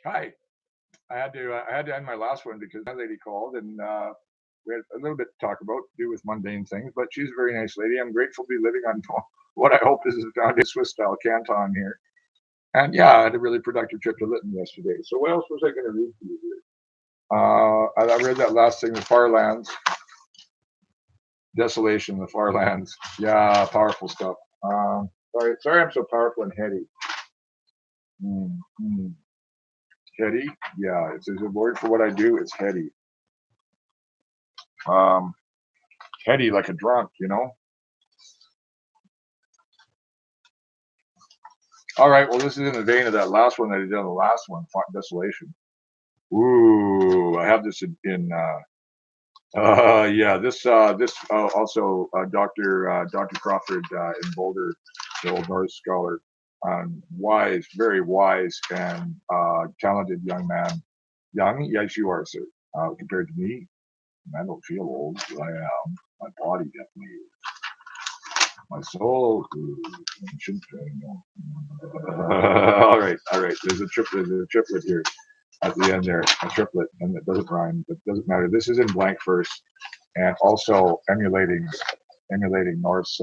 Hi. I had to end my last one because my lady called and we had a little bit to talk about, to do with mundane things. But she's a very nice lady. I'm grateful to be living on what I hope is a foundation Swiss style canton here. And yeah, I had a really productive trip to Lytton yesterday. So what else was I going to read for you here? I read that last thing, the Far Lands, Desolation, the Far Lands. Yeah, powerful stuff. Sorry, I'm so powerful and heady. Mm, mm. Heady? Yeah, it's a word for what I do. It's heady. Um, Heady like a drunk. All right, well, this is in the vein of that last one that I did on the last one, Desolation. Ooh, I have this yeah, this also Dr. Crawford in Boulder, the old Norse scholar, wise, very wise and talented young man. Young, yes, you are, sir. Compared to me, I don't feel old. I am. My body definitely is. My soul, ancient triangle. All right. There's a triplet here at the end there, a triplet, and it doesn't rhyme, but it doesn't matter. This is in blank verse, and also emulating Norse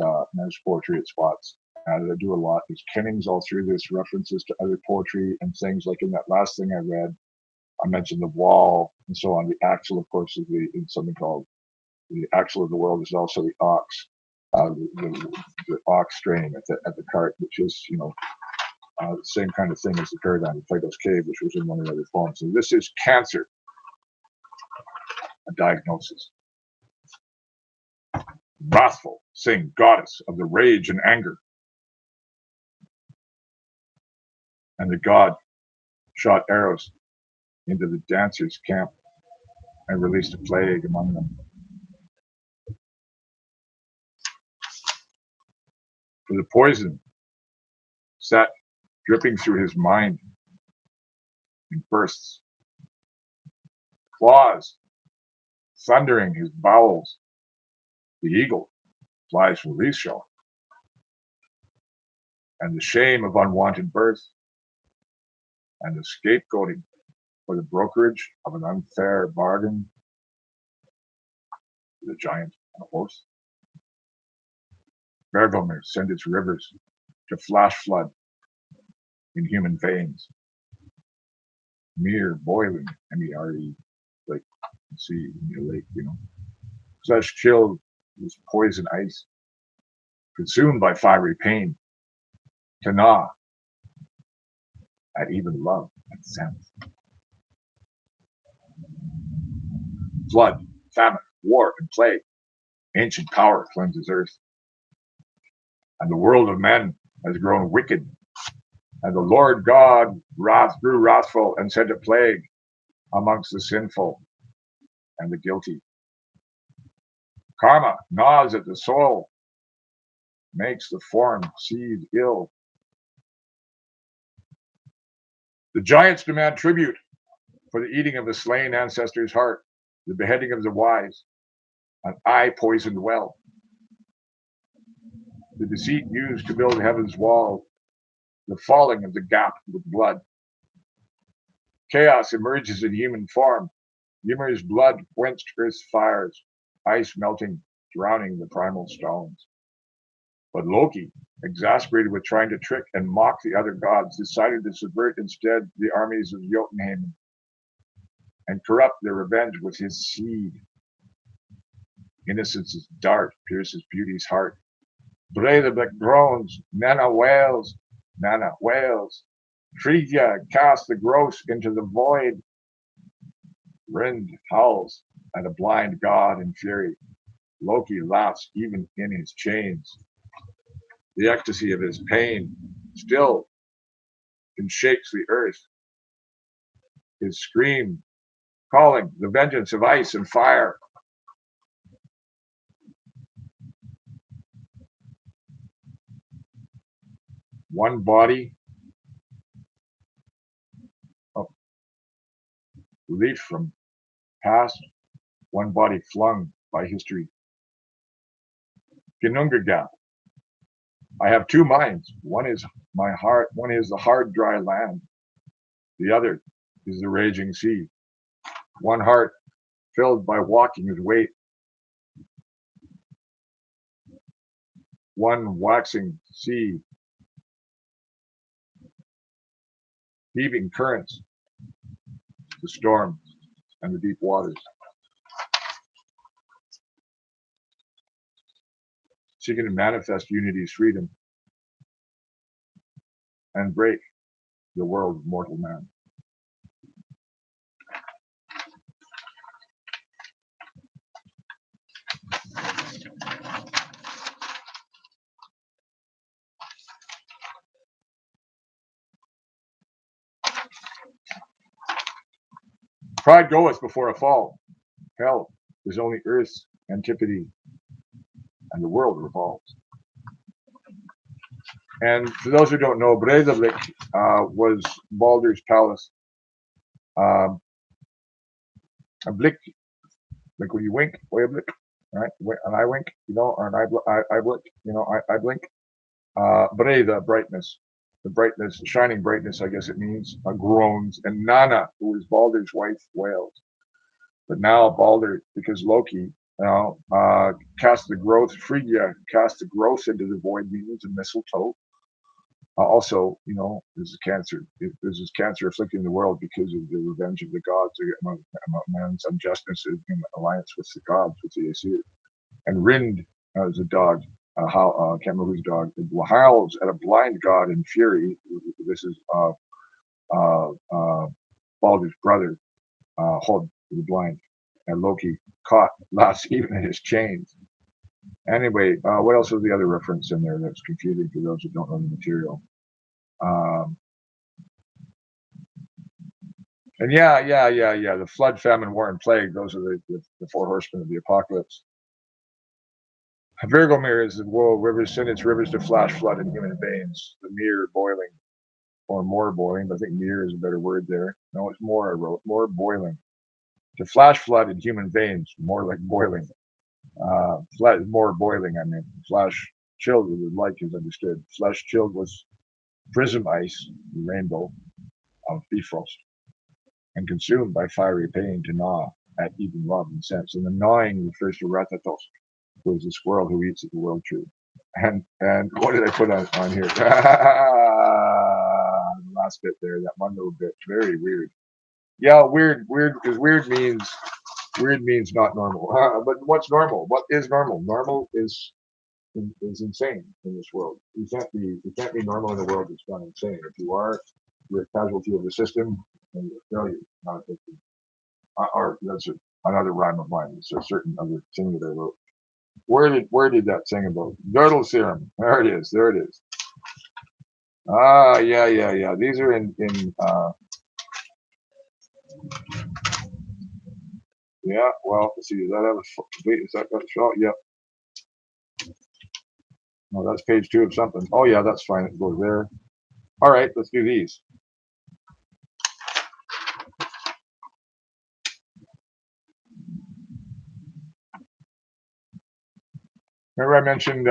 poetry at spots. That I do a lot. There's kennings all through this, references to other poetry and things. Like in that last thing I read, I mentioned the wall and so on. The axle, of course, is something called the axle of the world is also the ox, the ox strain at the cart, which is the same kind of thing as the paradigm of Plato's cave, which was in one of the other poems. So this is cancer, a diagnosis. Wrathful, sing goddess of the rage and anger, and the god shot arrows into the dancers' camp and released a plague among them. For the poison sat dripping through his mind in bursts, claws thundering his bowels. The eagle flies from Lee's shell, and the shame of unwanted birth, and the scapegoating for the brokerage of an unfair bargain, the giant on a horse. Bergomer sent its rivers to flash flood in human veins, mere boiling, M-E-R-E, like sea in your lake. Flesh chilled with poison ice, consumed by fiery pain, to gnaw at even love and sense. Flood, famine, war, and plague, ancient power cleanses earth, and the world of men has grown wicked, and the Lord God grew wrathful and sent a plague amongst the sinful and the guilty. Karma gnaws at the soul, makes the formed seed ill. The giants demand tribute for the eating of the slain ancestor's heart, the beheading of the wise, an eye poisoned well, the deceit used to build heaven's wall, the falling of the gap with blood. Chaos emerges in human form. Ymir's blood quenched earth's fires, ice melting, drowning the primal stones. But Loki, exasperated with trying to trick and mock the other gods, decided to subvert instead the armies of Jotunheim and corrupt their revenge with his seed. Innocence's dart pierces beauty's heart. Breidablik groans, Nana wails, Nana wails. Frigga casts the gross into the void. Rind howls at a blind god in fury. Loki laughs even in his chains. The ecstasy of his pain still shakes the earth. His scream calling the vengeance of ice and fire. One body, released from past, one body flung by history. Ginnungagap. I have two minds. One is my heart, one is the hard, dry land. The other is the raging sea. One heart filled by walking his weight. One waxing sea, heaving currents, the storm and the deep waters, seeking to manifest unity's freedom and break the world of mortal man. Pride goeth before a fall. Hell is only earth's antipode, and the world revolves. And for those who don't know, Breidablik was Baldur's palace. A blick, like when you wink, way a blick, right? And I wink, or an I blink, I blink. Breda, brightness, the brightness, shining brightness, I guess it means, groans. And Nana, who is Baldur's wife, wails. But now Baldur, because Loki, cast the growth, Frigga cast the growth into the void, means a mistletoe. Also, there's cancer. There's this cancer afflicting the world because of the revenge of the gods among man's injustice in alliance with the gods, with the Aesir. And Rind is a dog. I can't remember whose dog. It howls at a blind god in fury. This is Baldur's brother, Hod, the blind. And Loki caught last even in his chains. Anyway, what else was the other reference in there that's confusing for those who don't know the material? And yeah. The flood, famine, war, and plague. Those are the four horsemen of the apocalypse. Virgomir is the world, rivers send its rivers to flash flood in human veins. The mere boiling, or more boiling, but I think mere is a better word there. No, it's more, I wrote, more boiling. To flash flood in human veins, more like boiling. More boiling, I mean. Flash chilled with like is understood. Flesh chilled with prism ice, the rainbow of Bifrost, and consumed by fiery pain to gnaw at even love and sense. And the gnawing refers to Ratatos, who is the squirrel who eats at the world tree. And what did I put on here? The last bit there, that one little bit, very weird. Yeah, weird, because weird means not normal. But what's normal? What is normal? Normal is insane in this world. You can't be normal in a world that's gone insane. If you are, you're a casualty of the system and you're a failure, not a victim. Or that's another rhyme of mine. It's a certain other thing that I wrote. Where did that sing about? Girdle serum. There it is. Yeah. These are in yeah, well, let's see, does that have a complete, is that got a shot? Yep. No, that's page 2 of something. Oh yeah, that's fine, it goes there. All right, let's do these. Remember I mentioned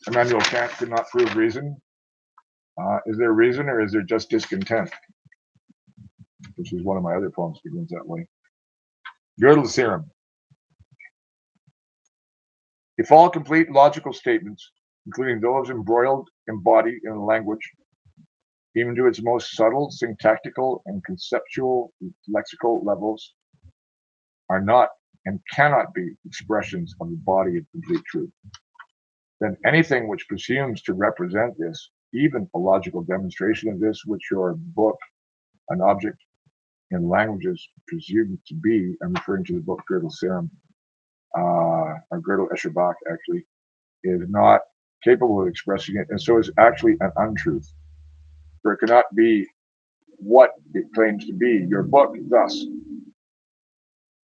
Immanuel Kant could not prove reason? Is there reason or is there just discontent? Which is one of my other poems begins that way. Gödel's theorem. If all complete logical statements, including those embodied in a language, even to its most subtle syntactical and conceptual lexical levels, are not and cannot be expressions of the body of complete truth, then anything which presumes to represent this, even a logical demonstration of this, which your book, an object in languages presumed to be, I'm referring to the book Gödel's Theorem, or Gödel Escherbach actually, is not capable of expressing it, and so is actually an untruth. For it cannot be what it claims to be. Your book, thus,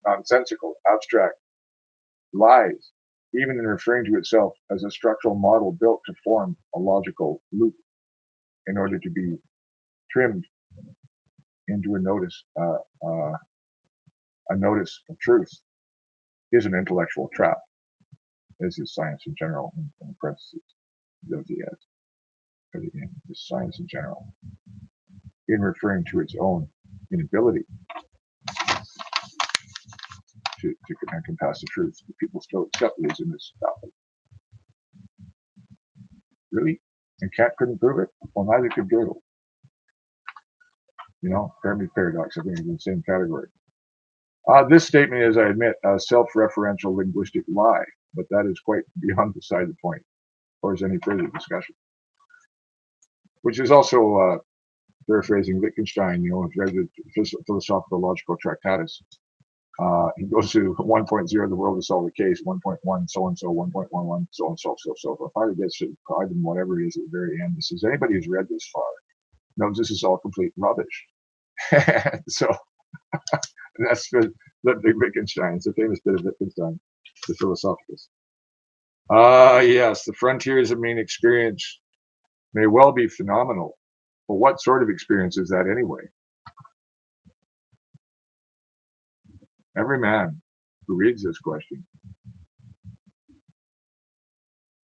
nonsensical, abstract, lies, even in referring to itself as a structural model built to form a logical loop in order to be trimmed into a notice of truth, is an intellectual trap. This is science in general, in parentheses. Is science in general, in referring to its own inability to connect and pass the truth. People still accept these in this topic. Really? And Kant couldn't prove it? Well, neither could Gödel. You know, Fermi's paradox, I think, is in the same category. This statement is, I admit, a self-referential linguistic lie, but that is quite beyond beside the point, or is any further discussion. Which is also paraphrasing Wittgenstein, you know, if you read the Philosophical Logical Tractatus. He goes to 1.0, the world is solve the case, 1.1, so-and-so, 1.11, so-and-so, so. Finally gets to pride and whatever it is at the very end. He says, anybody who's read this far knows this is all complete rubbish. So that's the big Wittgenstein. It's a famous bit of Wittgenstein, the Philosophicus. Yes, the frontiers of mean experience may well be phenomenal, but what sort of experience is that anyway? Every man who reads this question,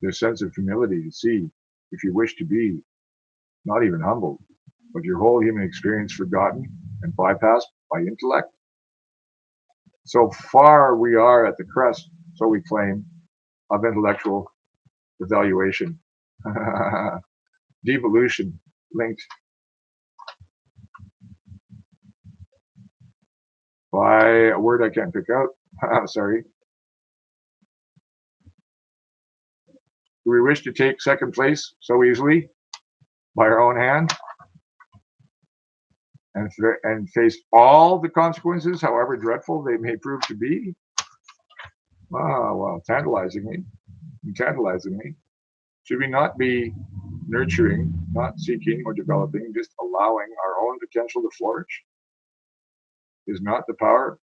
their sense of humility to see, if you wish to be not even humbled, but your whole human experience forgotten and bypassed by intellect. So far we are at the crest, so we claim, of intellectual evaluation, devolution linked by a word I can't pick out. Sorry. Do we wish to take second place so easily by our own hand and face all the consequences, however dreadful they may prove to be? Well, tantalizing me. Should we not be nurturing, not seeking or developing, just allowing our own potential to flourish? Is not the power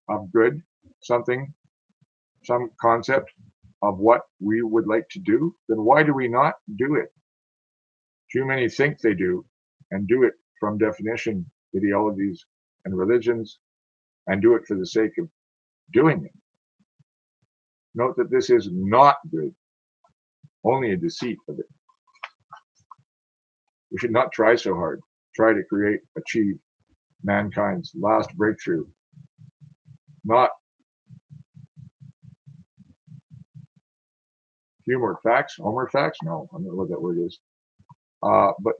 of good something, some concept of what we would like to do? Then why do we not do it? Too many think they do and do it from definition, ideologies, and religions, and do it for the sake of doing it. Note that this is not good, only a deceit of it. We should not try so hard, try to achieve mankind's last breakthrough. Not Homer facts? No, I don't know what that word is. But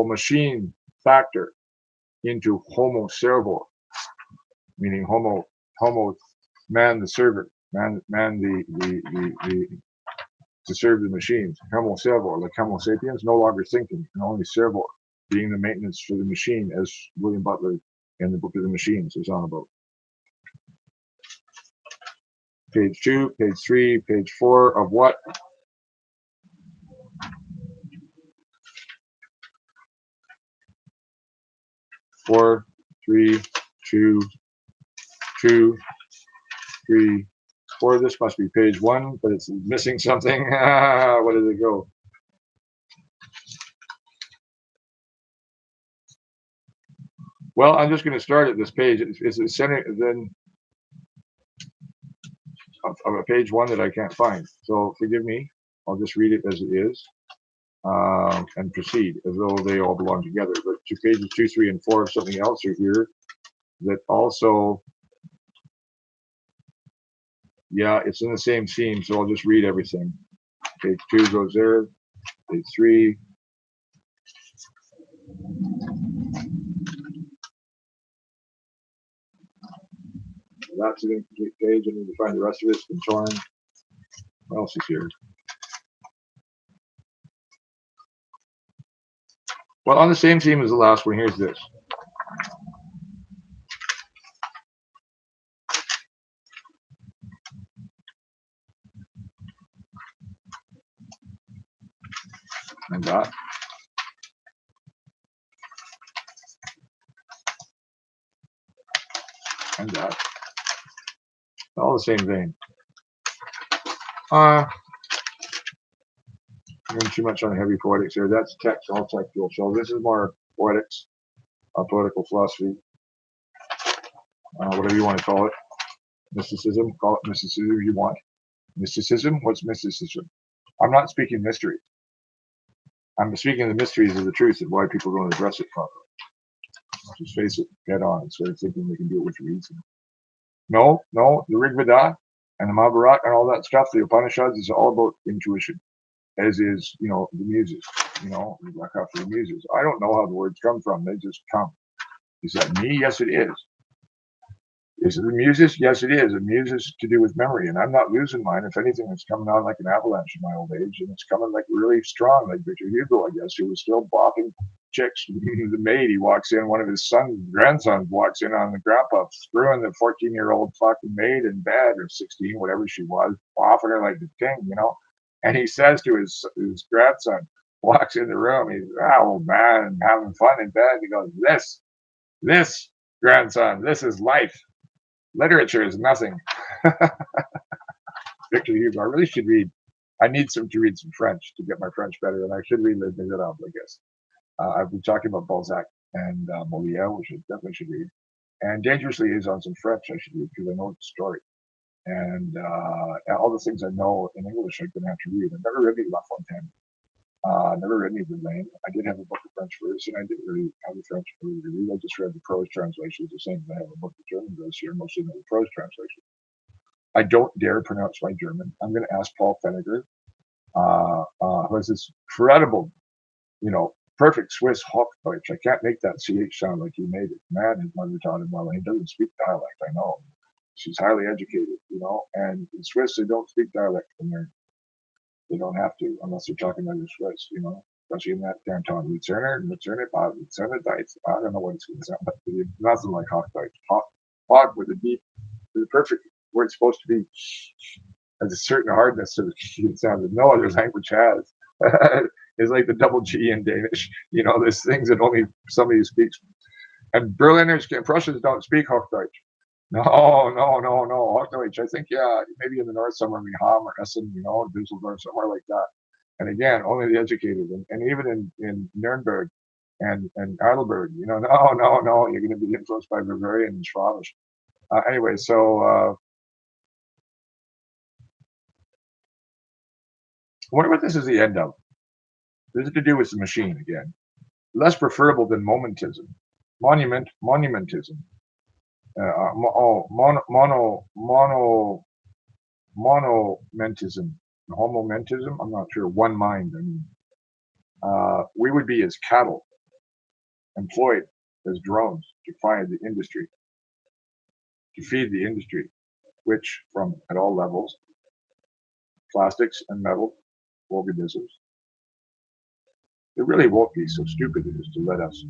machine factor into homo servor, meaning homo man the servant, man to serve the machines. Homo servor, like Homo sapiens, no longer thinking, and only servor, being the maintenance for the machine, as William Butler in the Book of the Machines is on about. Page 2, page 3, page 4 of what? Four, 3, 2, 2, 3, 4. This must be page 1, but it's missing something. Where did it go? Well, I'm just going to start at this page. It's the center then of a page 1 that I can't find. So forgive me. I'll just read it as it is and proceed as though they all belong together. But to pages 2, 3, and 4 of something else are here that also, yeah, it's in the same theme. So I'll just read everything. Page 2 goes there. Page 3. That's an incomplete page. I need to find the rest of it. It's been torn. What else is here? Well, on the same theme as the last one, here's this. And that. And that. All the same vein. I'm going too much on heavy poetics here. That's text, all textual. So this is more poetics, poetical philosophy. whatever you want to call it, mysticism. Call it mysticism if you want. Mysticism. What's mysticism? I'm not speaking mystery. I'm speaking the mysteries of the truth and why people don't address it properly. Just face it head on instead of thinking they can do it with reason. No, the Rig Veda and the Mahabharata and all that stuff, the Upanishads, is all about intuition, as is, the muses, the Black After the muses. I don't know how the words come from. They just come. Is that me? Yes, it is. Is it the muses? Yes, it is. The muses to do with memory, and I'm not losing mine. If anything, it's coming on like an avalanche in my old age, and it's coming like really strong, like Victor Hugo, I guess, who was still bopping chicks. The maid, he walks in, one of his grandsons walks in on the grandpa, screwing the 14-year-old fucking maid in bed, or 16, whatever she was, bopping her like the king, And he says to his grandson, walks in the room, he's, old man, having fun in bed. He goes, this, grandson, this is life. Literature is nothing. Victor Hugo. I really should read. I need to read some French to get my French better, and I should read Les Miserables, I guess. I've been talking about Balzac and Molière, which I definitely should read. And Dangerous Liaisons in French, I should read because I know the story. And all the things I know in English, I'm going to have to read. I've never read any La Fontaine. Never read any of Verlaine. I did have a book of French verse, and I didn't really have the French movie to read. I just read the prose translations, the same as I have a book of German verse here, mostly the prose translation. I don't dare pronounce my German. I'm going to ask Paul Fenniger, who has this incredible, perfect Swiss Hochdeutsch. I can't make that CH sound like he made it. Man, his mother taught him well. He doesn't speak dialect, I know. She's highly educated, and in Swiss, they don't speak dialect when they don't have to, unless they're talking like Swiss, especially in that canton. Luzerner, Dice. I don't know what it's going to sound like. Nothing like Hochdeutsch. Hoch with the perfect, where it's supposed to be, has a certain hardness to the sound that no other language has. It's like the double G in Danish. There's things that only somebody who speaks. And Berliners, Prussians don't speak Hochdeutsch. No. Hochdeutsch, I think, maybe in the north somewhere, Ham or Essen, Düsseldorf, somewhere like that. And again, only the educated. And even in Nuremberg and Heidelberg, no, you're going to be influenced by Bavarian and Schwabish. Anyway, so I wonder what this is the end of. This is to do with the machine again. Less preferable than momentism. Monumentism. Monomentism. Homomentism? I'm not sure. One mind, I mean. We would be as cattle, employed as drones to feed the industry, which, at all levels, plastics and metal organisms, it really won't be so stupid as to let us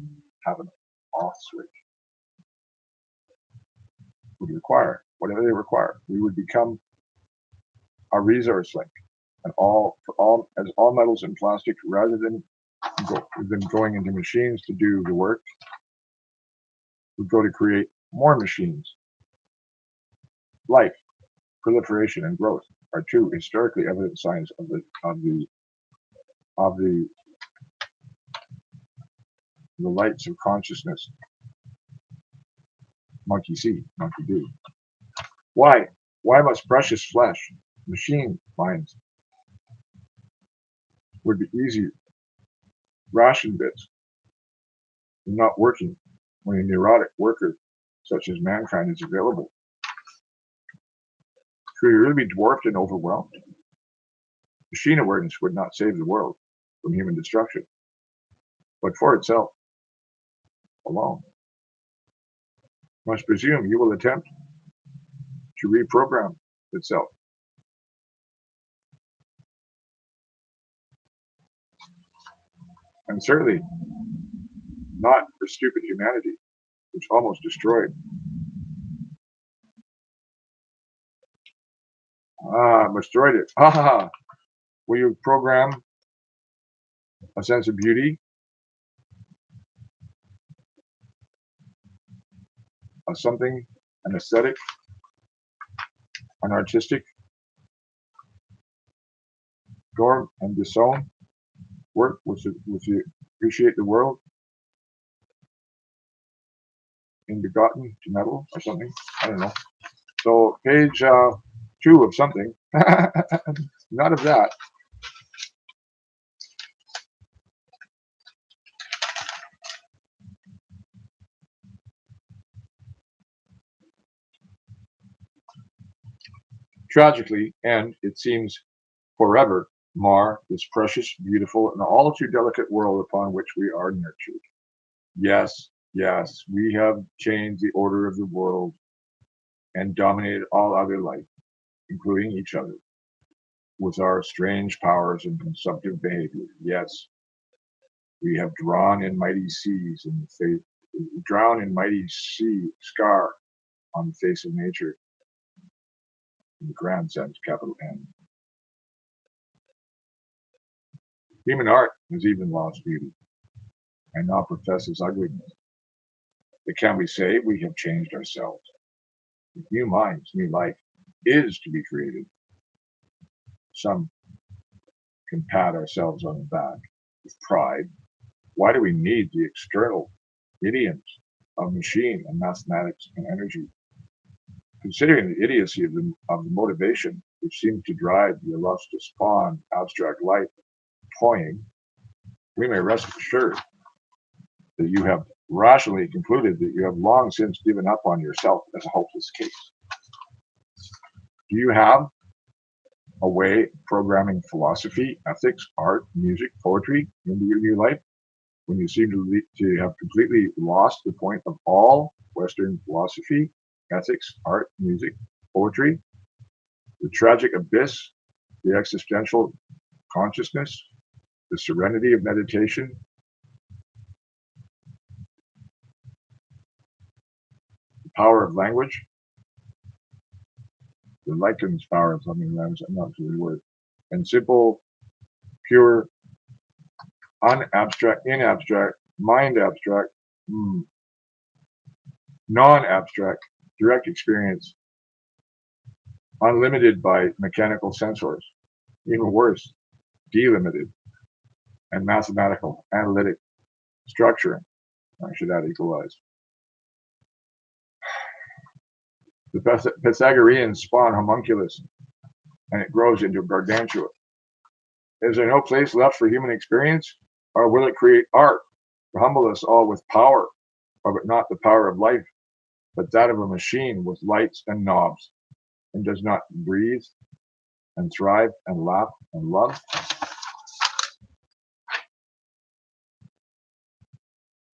have an off switch. Would require whatever they require. We would become a resource link, and all metals and plastic, rather than going into machines to do the work, would go to create more machines. Life, proliferation, and growth are two historically evident signs of the lights of consciousness. Monkey see, monkey do. Why must precious flesh, machine minds, would be easy ration bits, not working when a neurotic worker such as mankind is available? Could we really be dwarfed and overwhelmed? Machine awareness would not save the world from human destruction, but for itself alone. Must presume you will attempt to reprogram itself. And certainly not for stupid humanity, which almost destroyed. Destroyed it. Will you program a sense of beauty, of something, an aesthetic, an artistic, dorm and disown work which you appreciate the world? inbegotten to metal or something. I don't know. So page 2 of something. Not of that. Tragically, and it seems forever, mar this precious, beautiful, and all too delicate world upon which we are nurtured. Yes, yes, we have changed the order of the world and dominated all other life, including each other, with our strange powers and consumptive behavior. Yes, we have drawn in mighty seas in the face, drown in mighty sea scar on the face of nature, in the grand sense, capital N. Human art has even lost beauty and now professes ugliness. But can we say we have changed ourselves? With new minds, new life is to be created. Some can pat ourselves on the back with pride. Why do we need the external idioms of machine and mathematics and energy? Considering the idiocy of the motivation which seems to drive the illustrious spawn abstract life toying, we may rest assured that you have rationally concluded that you have long since given up on yourself as a hopeless case. Do you have a way of programming philosophy, ethics, art, music, poetry into your new life when you seem to have completely lost the point of all Western philosophy, ethics, art, music, poetry, the tragic abyss, the existential consciousness, the serenity of meditation, the power of language, the Lycan's power of something language, I'm not sure the word, and simple, pure, unabstract, inabstract, mind abstract, non-abstract, direct experience, unlimited by mechanical sensors, even worse, delimited, and mathematical, analytic, structure. I should add equalized. The Pythagoreans spawn homunculus, and it grows into gargantua. Is there no place left for human experience, or will it create art to humble us all with power, but not the power of life, but that of a machine with lights and knobs, and does not breathe and thrive and laugh and love?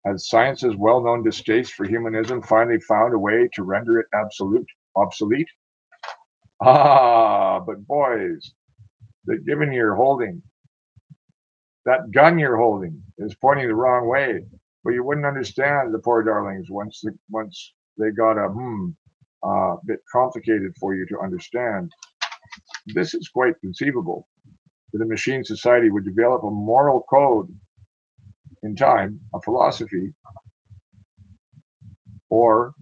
Has science's well-known distaste for humanism finally found a way to render it obsolete? Ah, but boys, the given you're holding, that gun you're holding, is pointing the wrong way. But you wouldn't understand the poor darlings once they got a bit complicated for you to understand. This is quite conceivable that a machine society would develop a moral code in time, a philosophy, or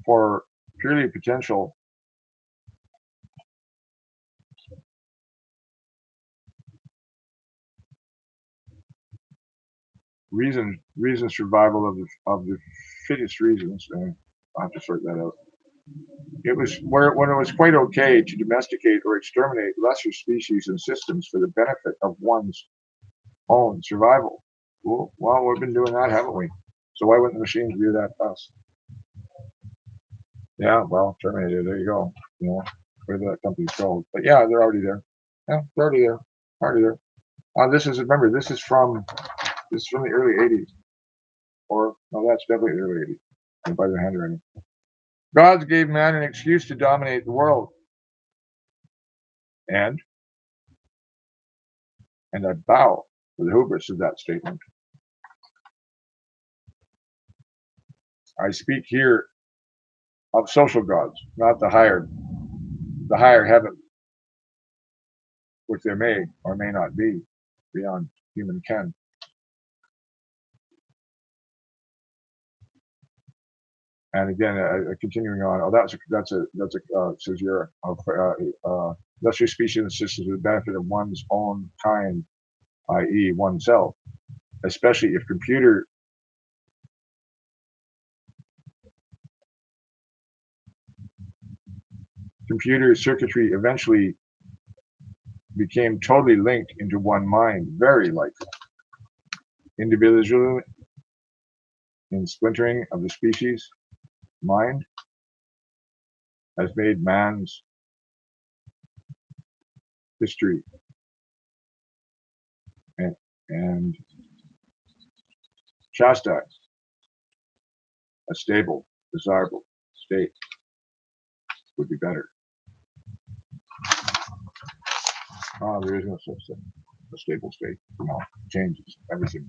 for purely potential reason survival of the fittest reasons. I'll have to sort that out. It was when it was quite okay to domesticate or exterminate lesser species and systems for the benefit of one's own survival. Well, we've been doing that, haven't we? So why wouldn't the machines do that to us? Yeah, well, Terminator, there you go. You know, whatever that company's called. But yeah, they're already there. Yeah, they're already there. Already there. This is from the early 80s. Or no, that's definitely the early 80s. By their handwriting. Gods gave man an excuse to dominate the world. And I bow for the hubris of that statement. I speak here of social gods, not the higher heaven, which there may or may not be beyond human ken. And again, continuing on. Oh, that's a caesura of lesser species and systems for the benefit of one's own kind, i.e., oneself. Especially if computer computer circuitry eventually became totally linked into one mind, very likely. Individual in splintering of the species mind has made man's history and chastise a stable, desirable state would be better. There is no such thing. A stable state, changes everything.